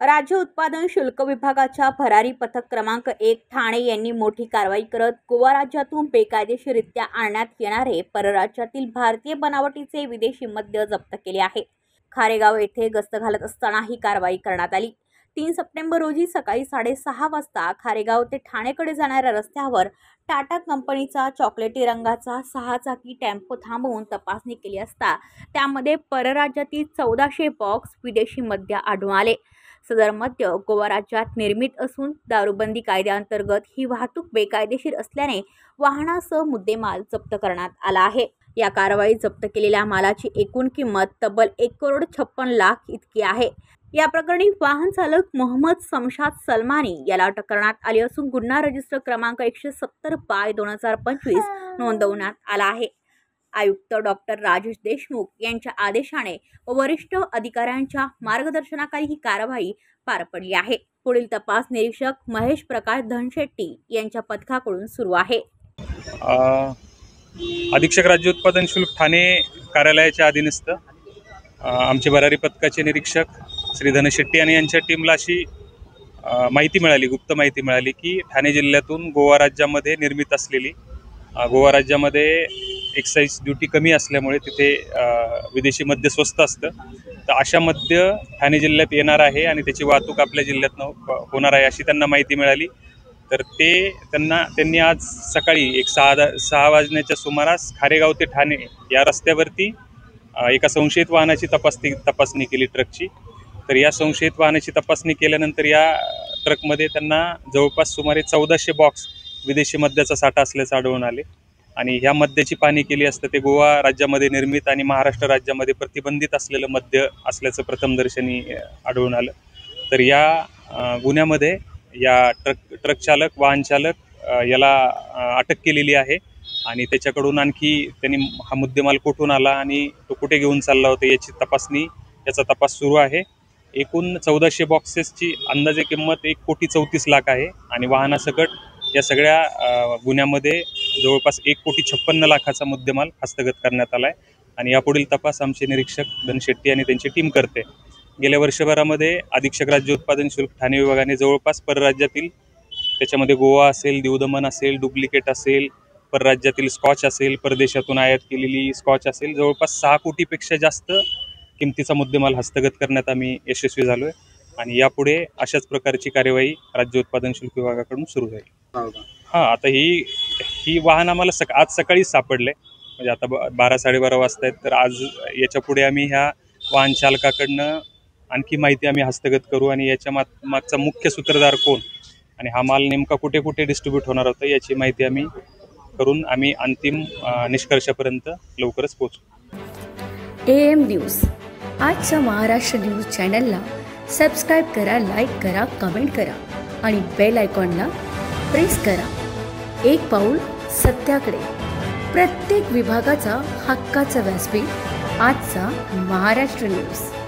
राज्य उत्पादन शुल्क विभागाच्या भरारी पथक क्रमांक 1 ठाणे यांनी मोठी कारवाई करत गोवा राज्यातून बेकायदेशीररित्या आणण्यात येणारे परराज्यातील भारतीय बनावटीचे विदेशी मद्य जप्त केले आहे। खारेगाव येथे गस्त घालत असताना ही कारवाई करण्यात आली। 3 सप्टेंबर रोजी सकाळी 6:30 वाजता खारेगाव ते ठाणेकडे जाणाऱ्या रस्त्यावर टाटा कंपनीचा चॉकलेटी रंगाचा 6 चाकी टेम्पो थांबवून तपासणी केली असता त्यामध्ये परराज्यातील 1400 बॉक्स विदेशी मद्य आढळून आले। सदर मद्य गोवा राज्यात निर्मित असून दारूबंदी कायद्याअंतर्गत ही वाहतूक बेकायदेशीर असल्याने वाहनासह मुद्देमाल जप्त करण्यात आला आहे। या कारवाईत जप्त केलेल्या मालाची एकूण किंमत तब्बल 1,56,00,000 इतकी आहे। या प्रकरणी वाहन चालक मोहम्मद शमशाद सलमानी याला अटक करण्यात आली असून गुन्हा रजिस्टर क्रमांक 170/2025 नोंदवण्यात आला आहे। आयुक्त डॉक्टर राजेश देशमुख यांच्या आदेशाने व वरिष्ठ अधिकाऱ्यांच्या मार्गदर्शनाखाली ही कारवाई पार पडली आहे। पुढील तपास निरीक्षक महेश प्रकाश धनशेट्टी यांच्या पथकाकडून सुरू आहे। अधीक्षक राज्य उत्पादन शुल्क ठाणे कार्यालयाच्या अधीनस्थ आमचे भरारी पथकाचे निरीक्षक श्री धनशेट्टी आणि यांच्या टीमला अशी माहिती मिळाली, गुप्त माहिती मिळाली की ठाणे जिल्ह्यातून गोवा राज्यामध्ये निर्मित असलेली गोवा राज्यामध्ये एक्साईज ड्युटी कमी असल्यामुळे तिथे विदेशी मद्य स्वस्त असतं, तर अशा मद्य ठाणे जिल्ह्यात येणार आहे आणि त्याची वाहतूक आपल्या जिल्ह्यातनं होणार आहे अशी त्यांना माहिती मिळाली। तर त्यांनी आज सकाळी 6 वाजण्याच्या सुमारास खारेगाव ते ठाणे या रस्त्यावरती एका संशयित वाहनाची तपासणी केली ट्रकची। तर या संशयित वाहनाची तपासणी केल्यानंतर या ट्रकमध्ये त्यांना जवळपास सुमारे 1400 बॉक्स विदेशी मद्याचा साठा असल्याचं आढळून आले आणि ह्या मद्याची पाहणी केली असता ते गोवा राज्यामध्ये निर्मित आणि महाराष्ट्र राज्यामध्ये प्रतिबंधित असलेलं मद्य असल्याचं प्रथमदर्शनी आढळून आलं। तर या गुन्ह्यामध्ये या ट्रक चालक वाहन चालक याला अटक केलेली आहे आणि त्याच्याकडून आणखी त्यांनी हा मुद्देमाल कुठून आला आणि तो कुठे घेऊन चालला होता याचा तपास सुरू आहे। एकूण 1400 बॉक्सेसची अंदाजे किंमत 1,34,00,000 आहे आणि वाहनासकट या सगळ्या गुन्ह्यामध्ये जवळपास 1,56,00,000चा मुद्देमाल हस्तगत करण्यात आला आहे आणि यापुढील तपास आमचे निरीक्षक धनशेट्टी आणि त्यांची टीम करते। गेल्या वर्षभरामध्ये अधीक्षक राज्य उत्पादन शुल्क ठाणे विभागाने जवळपास परराज्यातील त्याच्यामध्ये गोवा असेल, दीव दमण असेल, डुप्लिकेट असेल, परराज्यातील स्कॉच असेल, परदेशातून आयात केलेली स्कॉच असेल, जवळपास 6 कोटीपेक्षा जास्त किमतीचा मुद्देमाल हस्तगत करण्यात आम्ही यशस्वी झालो आहे आणि यापुढे अशाच प्रकारची कार्यवाही राज्य उत्पादन शुल्क विभागाकडून सुरू होईल। आता ही वाहन आम्हाला आज सकाळीच सापडले, म्हणजे आता 12-12:30 वाजता आहेत। तर आज याच्या पुढे आम्ही ह्या वाहन चालकाकडनं आणखी माहिती आम्ही हस्तगत करू आणि याच्या मागचा मुख्य सूत्रधार कोण आणि हा माल नेमका कुठे कुठे डिस्ट्रीब्यूट होणार होता याची माहिती आम्ही करून आम्ही अंतिम निष्कर्षापर्यंत लवकरच पोहोचू। AM न्यूज आजच्या महाराष्ट्र न्यूज चॅनलला सबस्क्राईब करा, लाईक करा, कमेंट करा आणि बेल आयकॉनला प्रेस करा। एक पाऊल सत्याकडे, प्रत्येक विभागाचा हक्काचा व्यासपीठ आजचा महाराष्ट्र न्यूज।